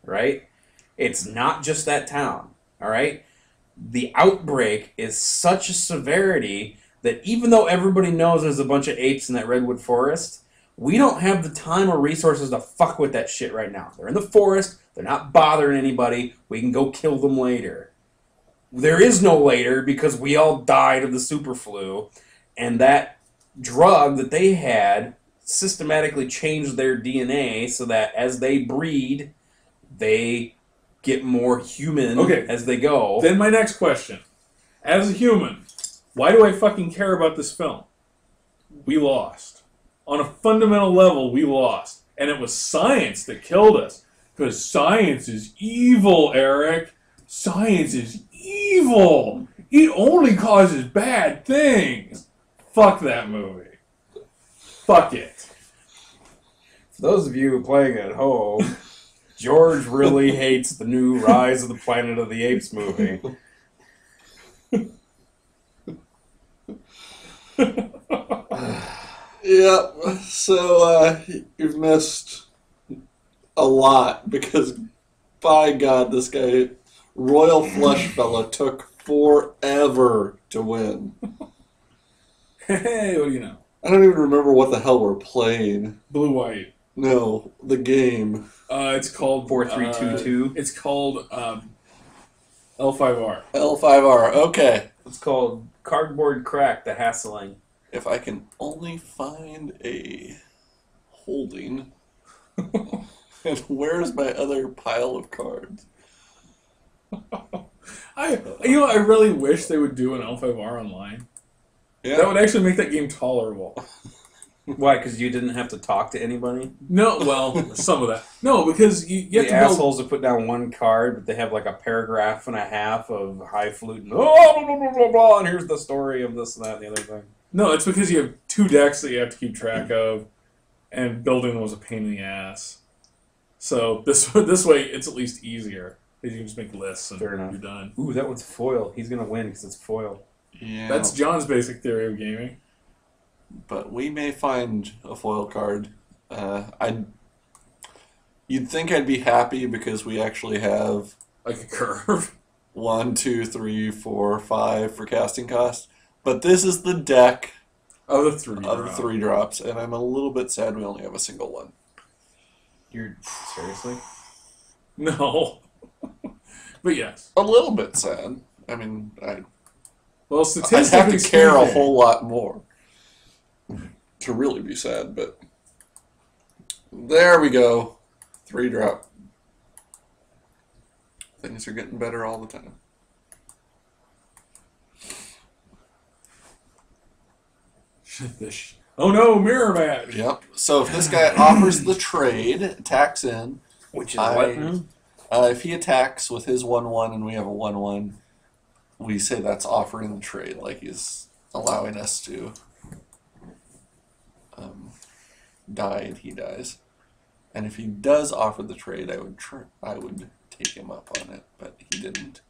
right? It's not just that town, all right? The outbreak is such a severity that even though everybody knows there's a bunch of apes in that redwood forest, we don't have the time or resources to fuck with that shit right now. They're in the forest. They're not bothering anybody. We can go kill them later. There is no later because we all died of the super flu, and that drug that they had systematically changed their DNA so that as they breed, they get more human as they go. Then my next question. As a human, why do I fucking care about this film? We lost. On a fundamental level, we lost. And it was science that killed us. Because science is evil, Eric. Science is evil. It only causes bad things. Fuck that movie. Fuck it. For those of you playing at home, George really hates the new Rise of the Planet of the Apes movie. Yep. So you've missed a lot because, by God, this guy, Royal Flush Fella, took forever to win. Hey, what do you know? I don't even remember what the hell we're playing. Blue White. No, the game. It's called 4322. It's called L5R. L5R. Okay. It's called Cardboard Crack, the Hassling. If I can only find a holding. And where's my other pile of cards? I really wish they would do an L5R online. Yeah. That would actually make that game tolerable. Why? Because you didn't have to talk to anybody? No, well, some of that. No, because you have The to assholes that put down one card, but they have like a paragraph and a half of highfalutin. Oh, blah, blah, blah, blah, blah, and here's the story of this and that and the other thing. No, it's because you have two decks that you have to keep track of, and building them was a pain in the ass. So this way, it's at least easier. Because you can just make lists and you're done. Ooh, that one's foil. He's going to win because it's foil. Yeah. That's John's basic theory of gaming. But we may find a foil card. You'd think I'd be happy because we actually have like a curve. 1, 2, 3, 4, 5 for casting cost. But this is the deck of the three drops, and I'm a little bit sad we only have a single one. You're seriously? No. But yes. A little bit sad. I mean, I'd statistically have to care a whole lot more to really be sad, but there we go. 3 drop. Things are getting better all the time. Oh no, mirror match. Yep. So if this guy offers the trade, attacks in, which is what? If he attacks with his 1/1 and we have a 1/1, we say that's offering the trade, like he's allowing us to die and he dies. And if he does offer the trade, I would take him up on it, but he didn't.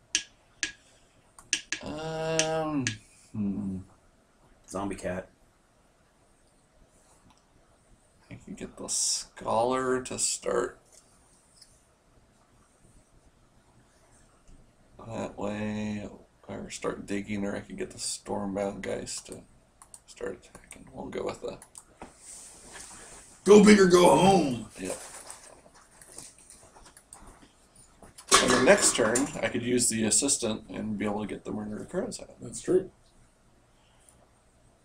Zombie cat. I could get the Scholar to start. That way, or start digging, or I could get the Stormbound guys to start attacking. We'll go with the... Go big or go home! Yep. On the next turn, I could use the Assistant and be able to get the Murderer Crows out. That's true.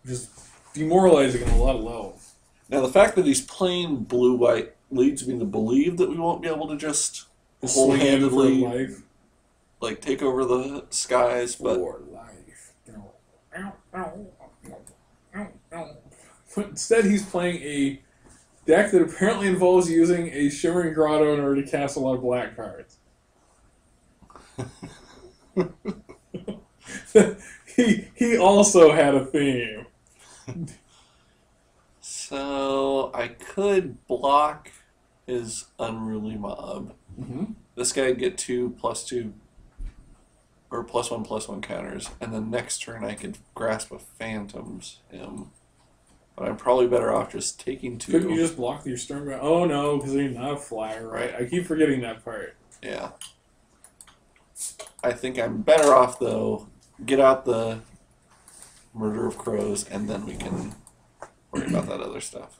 Just demoralizing on a lot of levels. Now, the fact that he's playing blue-white leads me to believe that we won't be able to just whole-handedly like take over the skies, but for life. But instead, he's playing a deck that apparently involves using a Shimmering Grotto in order to cast a lot of black cards. he also had a theme. So I could block his Unruly Mob. Mm-hmm. This guy would get 2/2 or +1/+1 counters, and then next turn I could Grasp of Phantoms him. But I'm probably better off just taking 2. Couldn't you just block your Stormbound? Oh no, because you're not a flyer, right? I keep forgetting that part. Yeah. I think I'm better off, though. Get out the murder of crows, and then we can worry about that other stuff.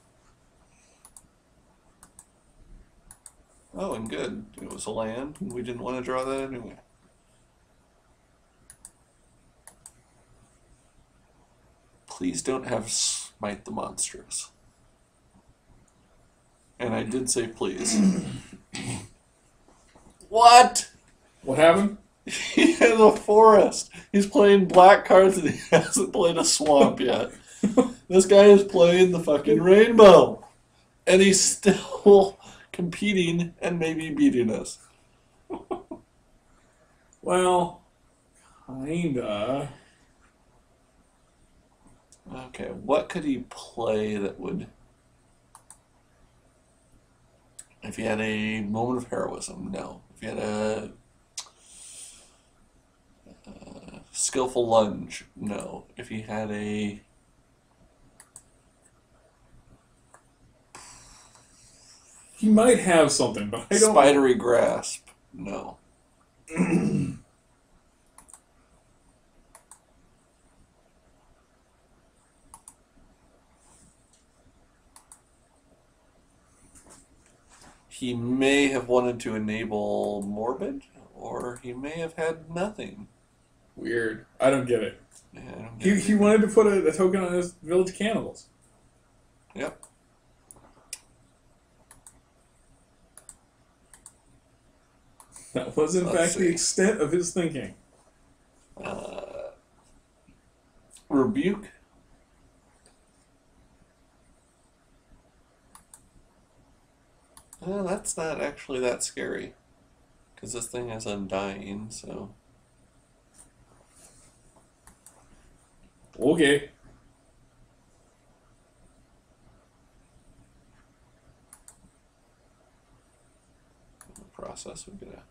Oh, and good. It was a land, and we didn't want to draw that anyway. Please don't have Smite the Monstrous. And I did say please. What? What happened? He has a forest. He's playing black cards and he hasn't played a swamp yet. This guy is playing the fucking rainbow. And he's still competing and maybe beating us. Well, kinda. Okay, what could he play that would... If he had a moment of heroism, no. If he had a skillful lunge, no. If he had a... He might have something, but I don't... Spidery grasp, no. He may have wanted to enable Morbid, or he may have had nothing. Weird. I don't get it. Yeah, I don't get He wanted to put a token on his village cannibals. Yep. That was, in Let's fact, see. the extent of his thinking. Rebuke. That's not actually that scary. Because this thing is undying, so... Okay. In the process, we're gonna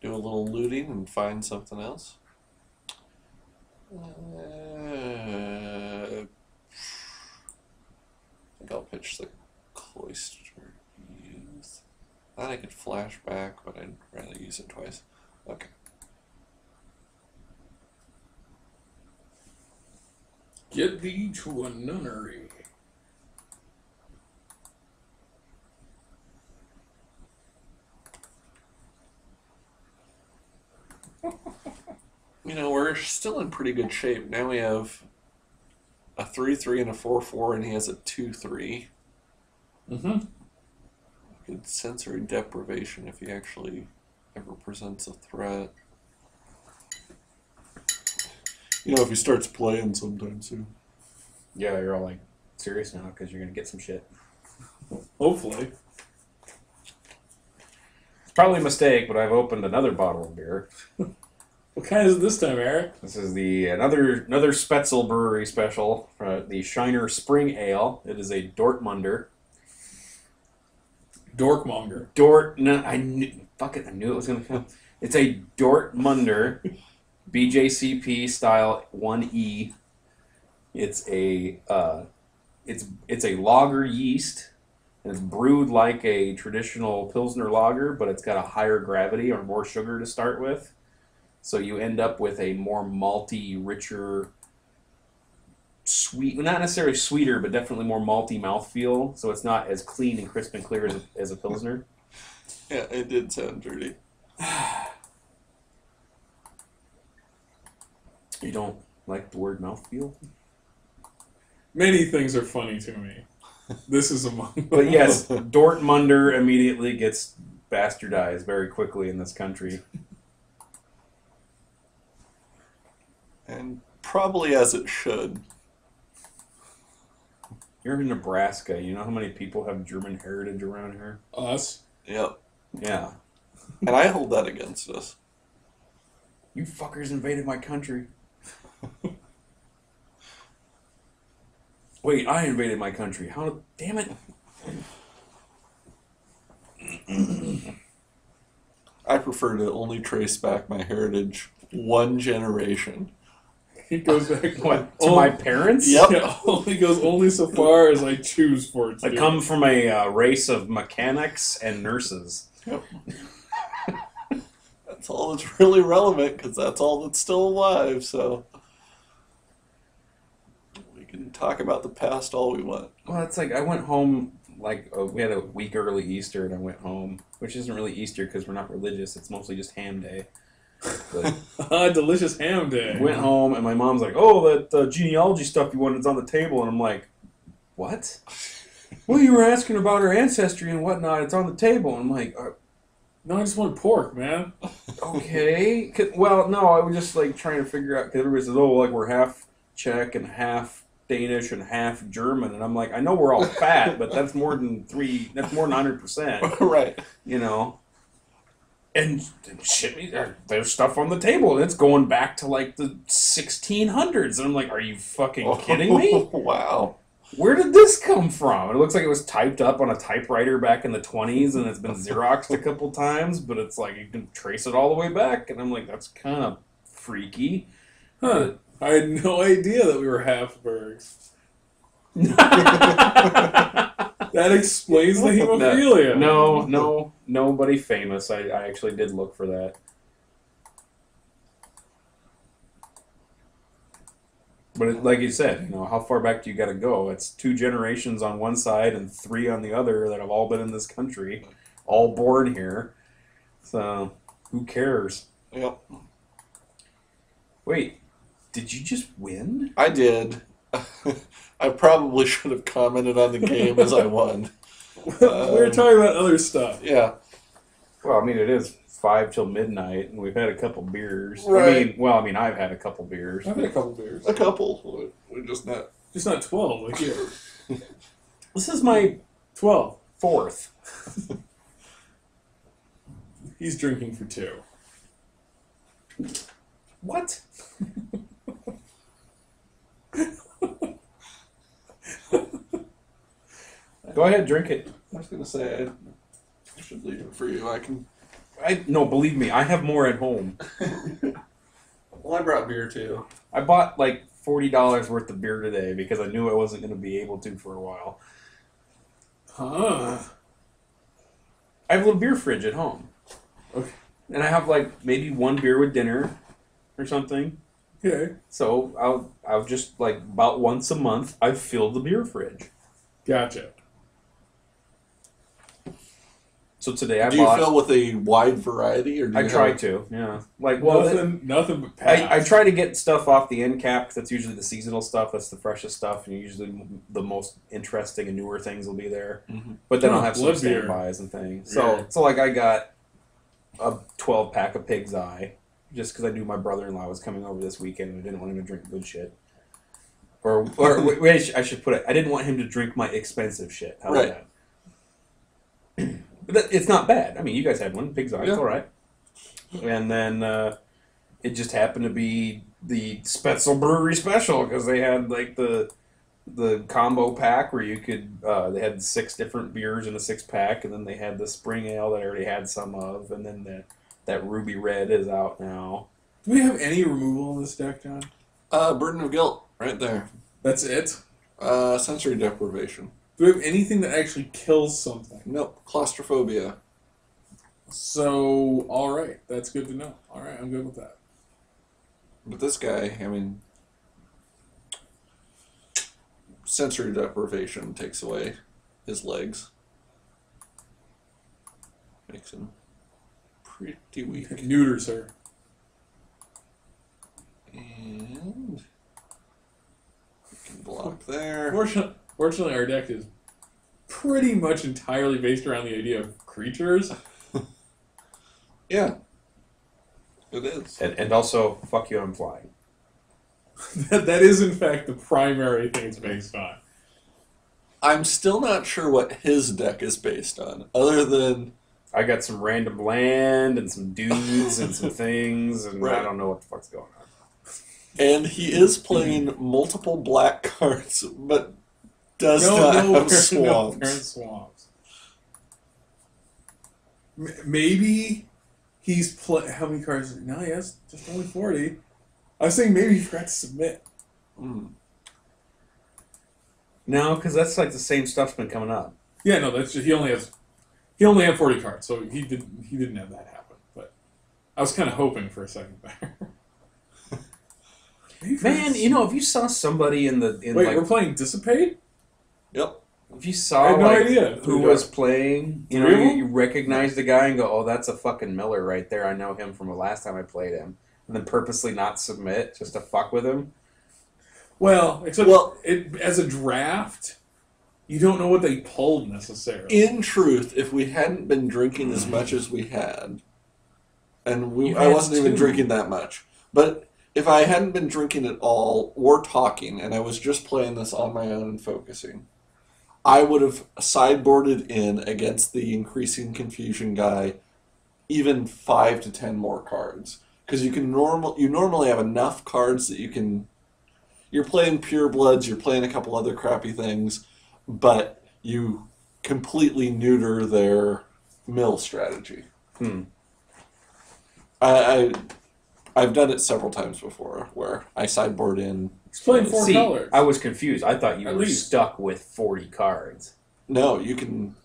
do a little looting and find something else. I think I'll pitch the Cloister Youth. Thought I could flash back, but I'd rather use it twice. Okay. Get thee to a nunnery. You know, we're still in pretty good shape. Now we have a 3-3 and a 4-4, and he has a 2-3. Mm-hmm. Good sensory deprivation if he actually ever presents a threat. You know, if he starts playing sometime soon. Yeah, you're all like serious now because you're gonna get some shit. Hopefully. It's probably a mistake, but I've opened another bottle of beer. What kind is it this time, Eric? This is the another Spetzel Brewery special, the Shiner Spring Ale. It is a Dortmunder. Dorkmonger. I knew it was gonna come. It's a Dortmunder, BJCP style 1E. It's a lager yeast, and it's brewed like a traditional Pilsner lager, but it's got a higher gravity or more sugar to start with. So you end up with a more malty, richer, sweet, not necessarily sweeter, but definitely more malty mouthfeel. So it's not as clean and crisp and clear as a Pilsner. Yeah, it did sound dirty. You don't like the word mouthfeel? Many things are funny to me. This is among them. But yes, Dortmunder immediately gets bastardized very quickly in this country. And probably as it should. You're in Nebraska. You know how many people have German heritage around here? Us. Yep. Yeah. And I hold that against us. You fuckers invaded my country. Wait, I invaded my country. How? Damn it. I prefer to only trace back my heritage one generation. It goes back What, to my parents? Yep. Yeah, only goes only so far as I choose for it to I come from a race of mechanics and nurses. Yep. all that's really relevant because that's all that's still alive. So we can talk about the past all we want. Well, it's like I went home, like, we had a week early Easter, and I went home, which isn't really Easter because we're not religious. It's mostly just ham day. But Delicious ham day. went home, and my mom's like, "Oh, that genealogy stuff you wanted is on the table," and I'm like, "What?" Well, you were asking about her ancestry and whatnot. It's on the table, and I'm like, No, I just want pork, man. "Okay." Well, no, I was just like trying to figure out because everybody says, "Oh, like we're half Czech and half Danish and half German," and I'm like, "I know we're all fat, but that's more than 100%." Right. You know. And shit, there's stuff on the table, and it's going back to like the 1600s. And I'm like, are you fucking kidding me? Wow. Where did this come from? It looks like it was typed up on a typewriter back in the 20s, and it's been Xeroxed a couple times, but it's like you can trace it all the way back. And I'm like, that's kind of freaky. Huh. I had no idea that we were Habsburgs. That explains the hemophilia. No, nobody famous. I actually did look for that. But like you said, how far back do you got to go? It's 2 generations on one side and 3 on the other that have all been in this country, all born here. So who cares? Yep. Wait, did you just win? I did. I probably should have commented on the game as I won. We were talking about other stuff. Yeah. Well, I mean, it is 5 till midnight, and we've had a couple beers. Right. I've had a couple beers. I've had a couple beers. A couple. We're just not. Just not 12 like you. This is my 12. 4th. He's drinking for 2. What? Go ahead, drink it. I was going to say, I should leave it for you. No, believe me, I have more at home. Well, I brought beer too. I bought like $40 worth of beer today because I knew I wasn't going to be able to for a while. Huh. I have a little beer fridge at home. Okay. And I have like maybe 1 beer with dinner or something. Okay. So I'll just like about once a month, I fill the beer fridge. Gotcha. So today I Do you fill with a wide variety, or do you I try to, yeah. Like nothing but pass. I try to get stuff off the end cap because that's usually the seasonal stuff. That's the freshest stuff, and usually the most interesting and newer things will be there. Mm-hmm. But then I'll have some blood beer. standbys and things. Yeah. So like I got a 12-pack of Pig's Eye just because I knew my brother-in-law was coming over this weekend and I didn't want him to drink good shit. Or wait, I should put it. I didn't want him to drink my expensive shit. How about that? But it's not bad. I mean, you guys had one. Pig's Eye. It's all right. And then it just happened to be the Spetzel Brewery special because they had like the combo pack where you could they had 6 different beers in a 6-pack, and then they had the spring ale that I already had some of, and then that Ruby Red is out now. Do we have any removal in this deck, John? Burden of Guilt, right there. That's it? Sensory deprivation. Do we have anything that actually kills something? Nope. Claustrophobia. So, alright. That's good to know. Alright, I'm good with that. But this guy, I mean, sensory deprivation takes away his legs. Makes him pretty weak. Neuters her. And we can block there. Fortunately, our deck is pretty much entirely based around the idea of creatures. Yeah. It is. And also, fuck you, I'm flying. that is, in fact, the primary thing it's based on. I'm still not sure what his deck is based on, other than... I got some random land and some dudes and some things, and I don't know what the fuck's going on. And he is playing multiple black cards, but does not have swamps. No parent swamps. Maybe he's how many cards? No, he has just only 40. I was saying maybe he forgot to submit. No, because that's like the same stuff's been coming up. Yeah, no, that's just, he only had 40 cards, so he didn't have that happen. But I was kind of hoping for a second there. Man, you know, if you saw somebody in Wait, like, we're playing Dissipate? Yep. if you saw I had no like idea. who was playing, you know, Three of you them? recognize the guy and go, "Oh, that's a fucking Miller right there. I know him from the last time I played him." And then purposely not submit just to fuck with him. Well, except Well- as a draft, you don't know what they pulled necessarily. In truth, if we hadn't been drinking as much as we had, and You I had wasn't even two. drinking that much, but if I hadn't been drinking at all or talking, and I was just playing this on my own and focusing, I would have sideboarded in against the increasing confusion guy even 5 to 10 more cards. Because you normally have enough cards that you're playing purebloods, you're playing a couple other crappy things, but you completely neuter their mill strategy. I've done it several times before where I sideboard in. He's playing four See, colors. I was confused. I thought you At were least. stuck with 40 cards. No, you can.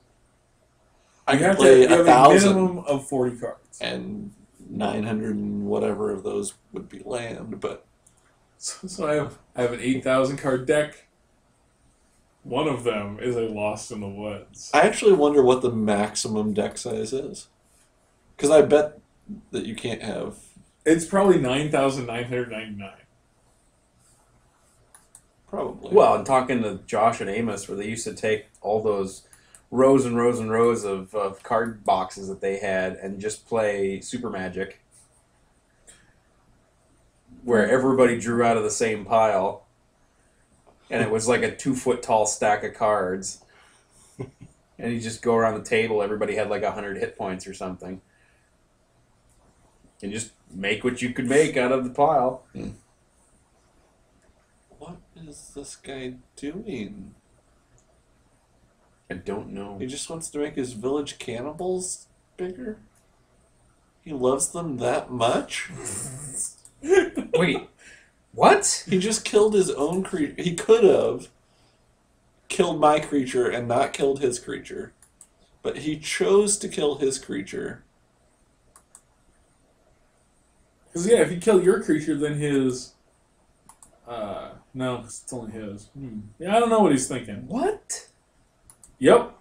I You can have play you have 1,000 a minimum of 40 cards. and 900 and whatever of those would be land, but So I have an 8,000 card deck. One of them is a Lost in the Woods. I actually wonder what the maximum deck size is. Because I bet that you can't have. It's probably 9,999. Probably. Well, I'm talking to Josh and Amos where they used to take all those rows and rows and rows of card boxes that they had and just play Super Magic, where everybody drew out of the same pile, and it was like a 2-foot tall stack of cards, and you just go around the table. Everybody had like 100 hit points or something, and just make what you could make out of the pile. What is this guy doing? I don't know. He just wants to make his village cannibals bigger? He loves them that much? Wait, what? He just killed his own creature. He could have killed my creature and not killed his creature. But he chose to kill his creature. Because, yeah, if you kill your creature, then his... no, 'cause it's only his. Yeah, I don't know what he's thinking. What? Yep.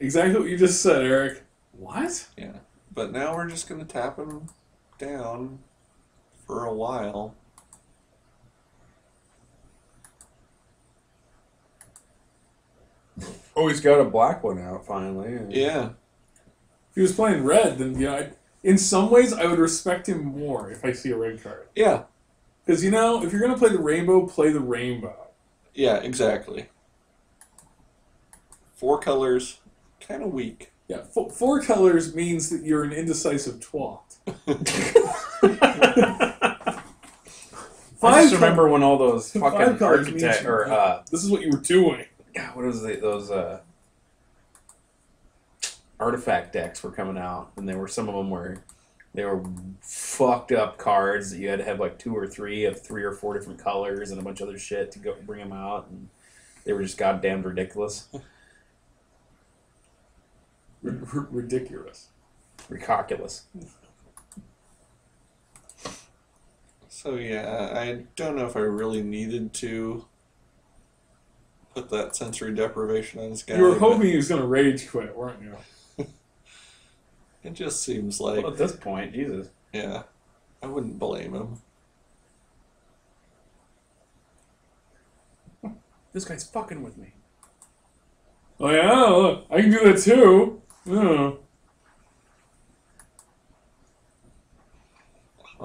Exactly what you just said, Eric. What? Yeah. But now we're just going to tap him down for a while. Oh, he's got a black one out finally. Yeah. If he was playing red, then, in some ways, I would respect him more if I see a red card. Yeah. Because, if you're going to play the rainbow, play the rainbow. Yeah, exactly. 4 colors, kind of weak. Yeah, 4 colors means that you're an indecisive twat. I just remember when all those Five fucking colors architect means or this is what you were doing. what was it? Those artifact decks were coming out, and some of them were fucked up cards that you had to have like 2 or 3 of 3 or 4 different colors and a bunch of other shit to go bring them out, and they were just goddamn ridiculous. Ridiculous. Ridiculous. So yeah, I don't know if I really needed to put that sensory deprivation on this guy. You were but hoping he was going to rage quit, weren't you? It just seems like, Well, at this point, Jesus. yeah, I wouldn't blame him. This guy's fucking with me. Oh yeah, look, I can do that too. Oh.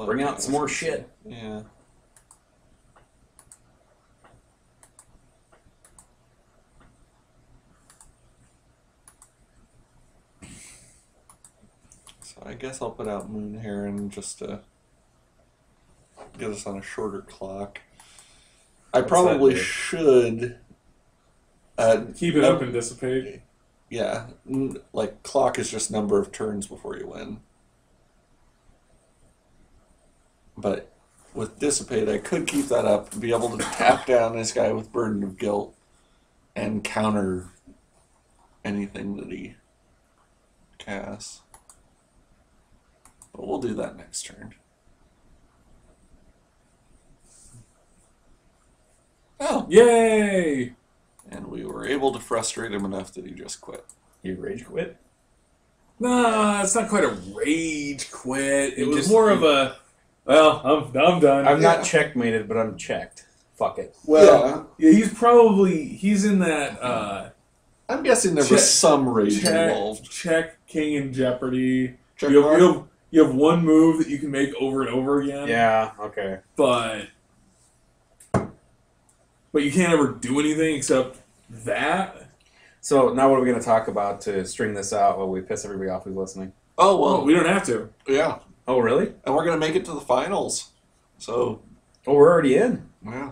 Bring out some more shit. Yeah. So I guess I'll put out Moon Heron just to get us on a shorter clock. I What's probably that do? should. Keep it up and dissipate. Yeah, like clock is just number of turns before you win. But with Dissipate, I could keep that up and be able to tap down this guy with Burden of Guilt and counter anything that he casts. But we'll do that next turn. Oh, Yay! and we were able to frustrate him enough that he just quit. You rage quit? Nah, it's not quite a rage quit. It You was just- more of a, well, I'm done. I'm Yeah. not checkmated, but I'm checked. Fuck it. Well, yeah, he's in that, I'm guessing there Check- was some rage involved. check, king in jeopardy. Check You mark? have one move that you can make over and over again. Yeah, okay. But you can't ever do anything except that. So now what are we going to talk about to string this out while we piss everybody off who's listening? Oh, Well, well, we don't have to. yeah. Oh, really? And we're going to make it to the finals. So, Oh, we're already in. yeah.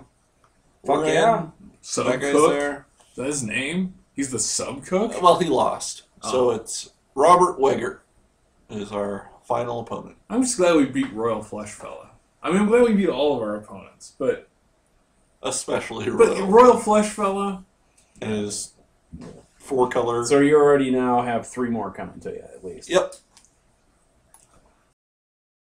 Fuck We're yeah. in. Sub That guy's cook. there. Is that his name? He's the sub cook. Well, he lost. So Oh. it's Robert Weger is our final opponent. I'm just glad we beat Royal Fleshfella. I mean, I'm glad we beat all of our opponents, but Especially Royal Royal. Fleshfella. And his 4-color. So you already now have 3 more coming to you, at least. Yep.